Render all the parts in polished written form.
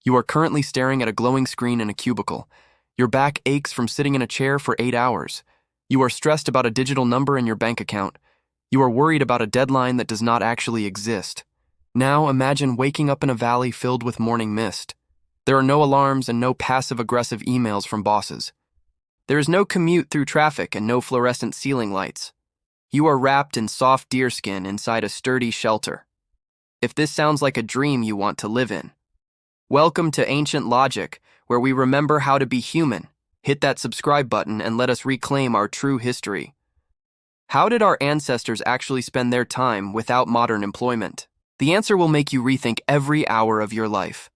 You are currently staring at a glowing screen in a cubicle. Your back aches from sitting in a chair for 8 hours. You are stressed about a digital number in your bank account. You are worried about a deadline that does not actually exist. Now imagine waking up in a valley filled with morning mist. There are no alarms and no passive-aggressive emails from bosses. There is no commute through traffic and no fluorescent ceiling lights. You are wrapped in soft deerskin inside a sturdy shelter. If this sounds like a dream you want to live in, welcome to Ancient Logic, where we remember how to be human. Hit that subscribe button and let us reclaim our true history. How did our ancestors actually spend their time without modern employment? The answer will make you rethink every hour of your life.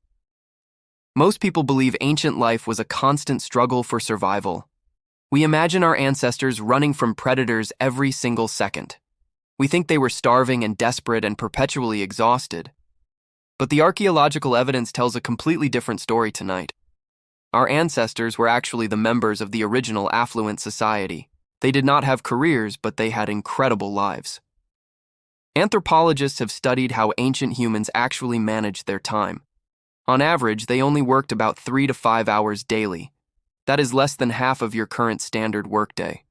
Most people believe ancient life was a constant struggle for survival. We imagine our ancestors running from predators every single second. We think they were starving and desperate and perpetually exhausted. But the archaeological evidence tells a completely different story tonight. Our ancestors were actually the members of the original affluent society. They did not have careers, but they had incredible lives. Anthropologists have studied how ancient humans actually managed their time. On average, they only worked about 3 to 5 hours daily. That is less than half of your current standard workday.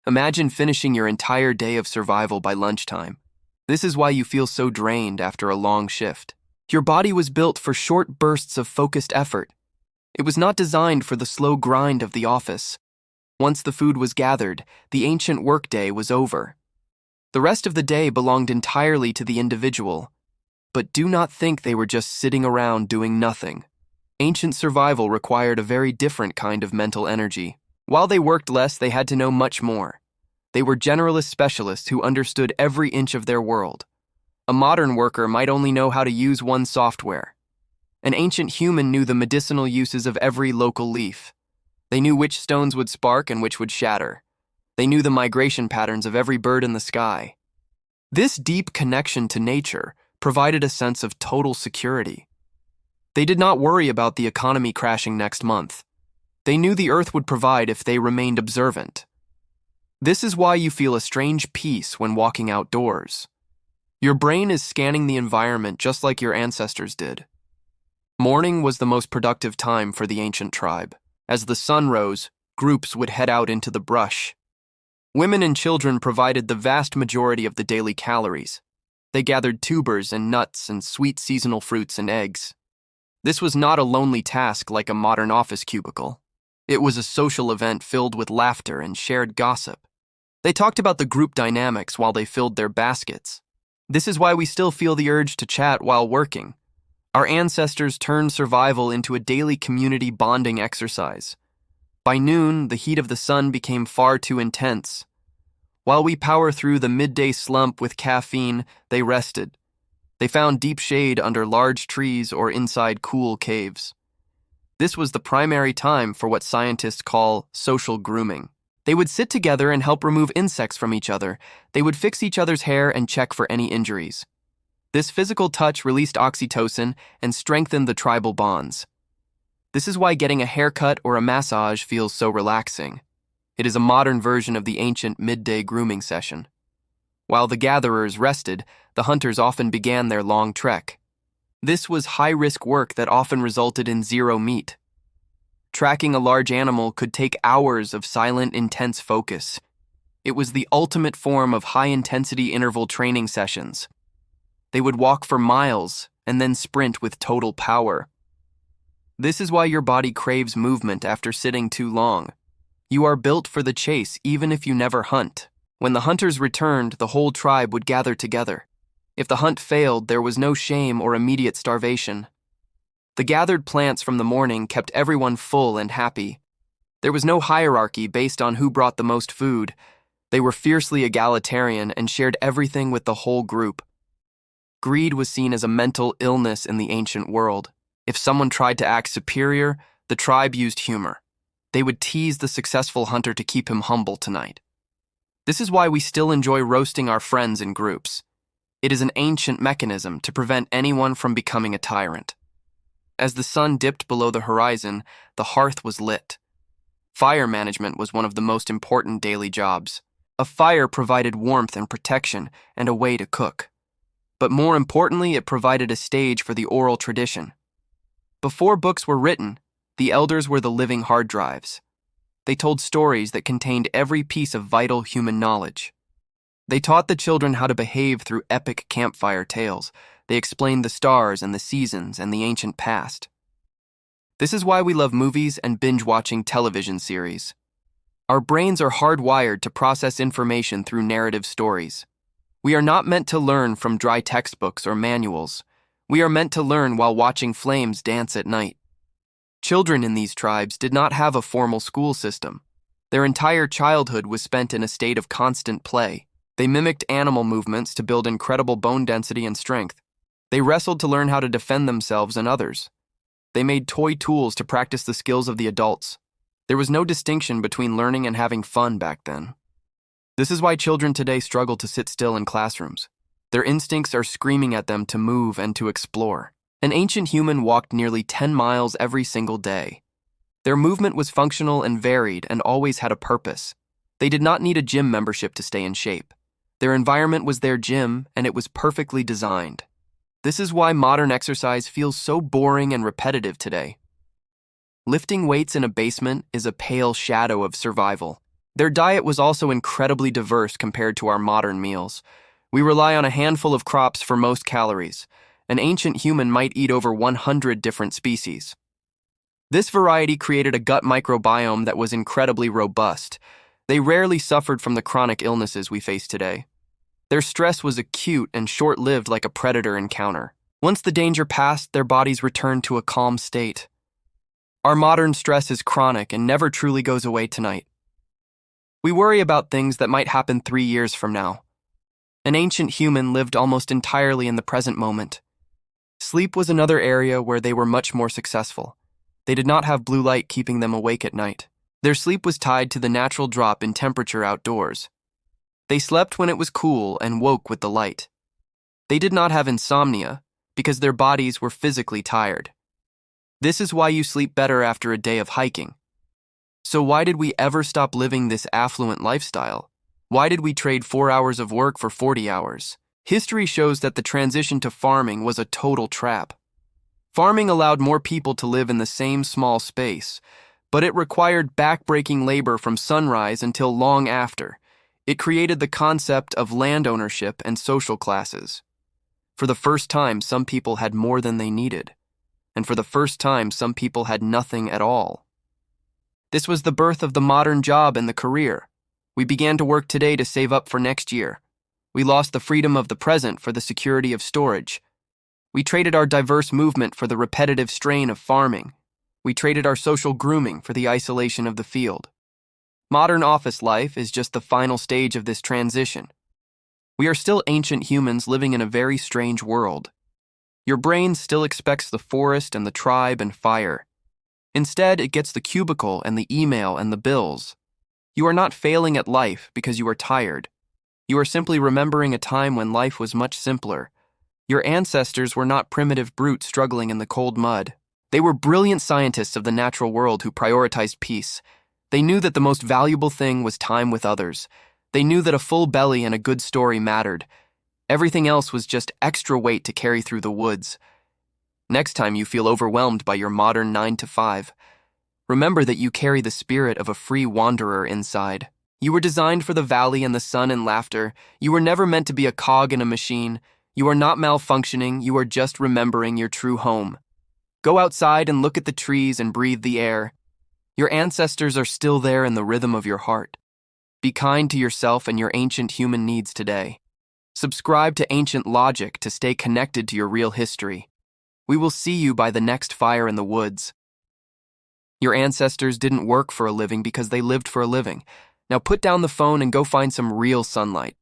Imagine finishing your entire day of survival by lunchtime. This is why you feel so drained after a long shift. Your body was built for short bursts of focused effort. It was not designed for the slow grind of the office. Once the food was gathered, the ancient workday was over. The rest of the day belonged entirely to the individual. But do not think they were just sitting around doing nothing. Ancient survival required a very different kind of mental energy. While they worked less, they had to know much more. They were generalist specialists who understood every inch of their world. A modern worker might only know how to use one software. An ancient human knew the medicinal uses of every local leaf. They knew which stones would spark and which would shatter. They knew the migration patterns of every bird in the sky. This deep connection to nature provided a sense of total security. They did not worry about the economy crashing next month. They knew the earth would provide if they remained observant. This is why you feel a strange peace when walking outdoors. Your brain is scanning the environment just like your ancestors did. Morning was the most productive time for the ancient tribe. As the sun rose, groups would head out into the brush. Women and children provided the vast majority of the daily calories. They gathered tubers and nuts and sweet seasonal fruits and eggs. This was not a lonely task like a modern office cubicle. It was a social event filled with laughter and shared gossip. They talked about the group dynamics while they filled their baskets. This is why we still feel the urge to chat while working. Our ancestors turned survival into a daily community bonding exercise. By noon, the heat of the sun became far too intense. While we power through the midday slump with caffeine, they rested. They found deep shade under large trees or inside cool caves. This was the primary time for what scientists call social grooming. They would sit together and help remove insects from each other. They would fix each other's hair and check for any injuries. This physical touch released oxytocin and strengthened the tribal bonds. This is why getting a haircut or a massage feels so relaxing. It is a modern version of the ancient midday grooming session. While the gatherers rested, the hunters often began their long trek. This was high-risk work that often resulted in zero meat. Tracking a large animal could take hours of silent, intense focus. It was the ultimate form of high-intensity interval training sessions. They would walk for miles and then sprint with total power. This is why your body craves movement after sitting too long. You are built for the chase even if you never hunt. When the hunters returned, the whole tribe would gather together. If the hunt failed, there was no shame or immediate starvation. The gathered plants from the morning kept everyone full and happy. There was no hierarchy based on who brought the most food. They were fiercely egalitarian and shared everything with the whole group. Greed was seen as a mental illness in the ancient world. If someone tried to act superior, the tribe used humor. They would tease the successful hunter to keep him humble tonight. This is why we still enjoy roasting our friends in groups. It is an ancient mechanism to prevent anyone from becoming a tyrant. As the sun dipped below the horizon, the hearth was lit. Fire management was one of the most important daily jobs. A fire provided warmth and protection and a way to cook. But more importantly, it provided a stage for the oral tradition. Before books were written, the elders were the living hard drives. They told stories that contained every piece of vital human knowledge. They taught the children how to behave through epic campfire tales. They explained the stars and the seasons and the ancient past. This is why we love movies and binge-watching television series. Our brains are hardwired to process information through narrative stories. We are not meant to learn from dry textbooks or manuals. We are meant to learn while watching flames dance at night. Children in these tribes did not have a formal school system. Their entire childhood was spent in a state of constant play. They mimicked animal movements to build incredible bone density and strength. They wrestled to learn how to defend themselves and others. They made toy tools to practice the skills of the adults. There was no distinction between learning and having fun back then. This is why children today struggle to sit still in classrooms. Their instincts are screaming at them to move and to explore. An ancient human walked nearly 10 miles every single day. Their movement was functional and varied and always had a purpose. They did not need a gym membership to stay in shape. Their environment was their gym, and it was perfectly designed. This is why modern exercise feels so boring and repetitive today. Lifting weights in a basement is a pale shadow of survival. Their diet was also incredibly diverse compared to our modern meals. We rely on a handful of crops for most calories. An ancient human might eat over 100 different species. This variety created a gut microbiome that was incredibly robust. They rarely suffered from the chronic illnesses we face today. Their stress was acute and short-lived like a predator encounter. Once the danger passed, their bodies returned to a calm state. Our modern stress is chronic and never truly goes away tonight. We worry about things that might happen 3 years from now. An ancient human lived almost entirely in the present moment. Sleep was another area where they were much more successful. They did not have blue light keeping them awake at night. Their sleep was tied to the natural drop in temperature outdoors. They slept when it was cool and woke with the light. They did not have insomnia because their bodies were physically tired. This is why you sleep better after a day of hiking. So why did we ever stop living this affluent lifestyle? Why did we trade 4 hours of work for 40 hours? History shows that the transition to farming was a total trap. Farming allowed more people to live in the same small space, but it required back-breaking labor from sunrise until long after. It created the concept of land ownership and social classes. For the first time, some people had more than they needed. And for the first time, some people had nothing at all. This was the birth of the modern job and the career. We began to work today to save up for next year. We lost the freedom of the present for the security of storage. We traded our diverse movement for the repetitive strain of farming. We traded our social grooming for the isolation of the field. Modern office life is just the final stage of this transition. We are still ancient humans living in a very strange world. Your brain still expects the forest and the tribe and fire. Instead, it gets the cubicle and the email and the bills. You are not failing at life because you are tired. You are simply remembering a time when life was much simpler. Your ancestors were not primitive brutes struggling in the cold mud. They were brilliant scientists of the natural world who prioritized peace. They knew that the most valuable thing was time with others. They knew that a full belly and a good story mattered. Everything else was just extra weight to carry through the woods. Next time you feel overwhelmed by your modern 9-to-5, remember that you carry the spirit of a free wanderer inside. You were designed for the valley and the sun and laughter. You were never meant to be a cog in a machine. You are not malfunctioning. You are just remembering your true home. Go outside and look at the trees and breathe the air. Your ancestors are still there in the rhythm of your heart. Be kind to yourself and your ancient human needs today. Subscribe to Ancient Logic to stay connected to your real history. We will see you by the next fire in the woods. Your ancestors didn't work for a living because they lived for a living. Now put down the phone and go find some real sunlight.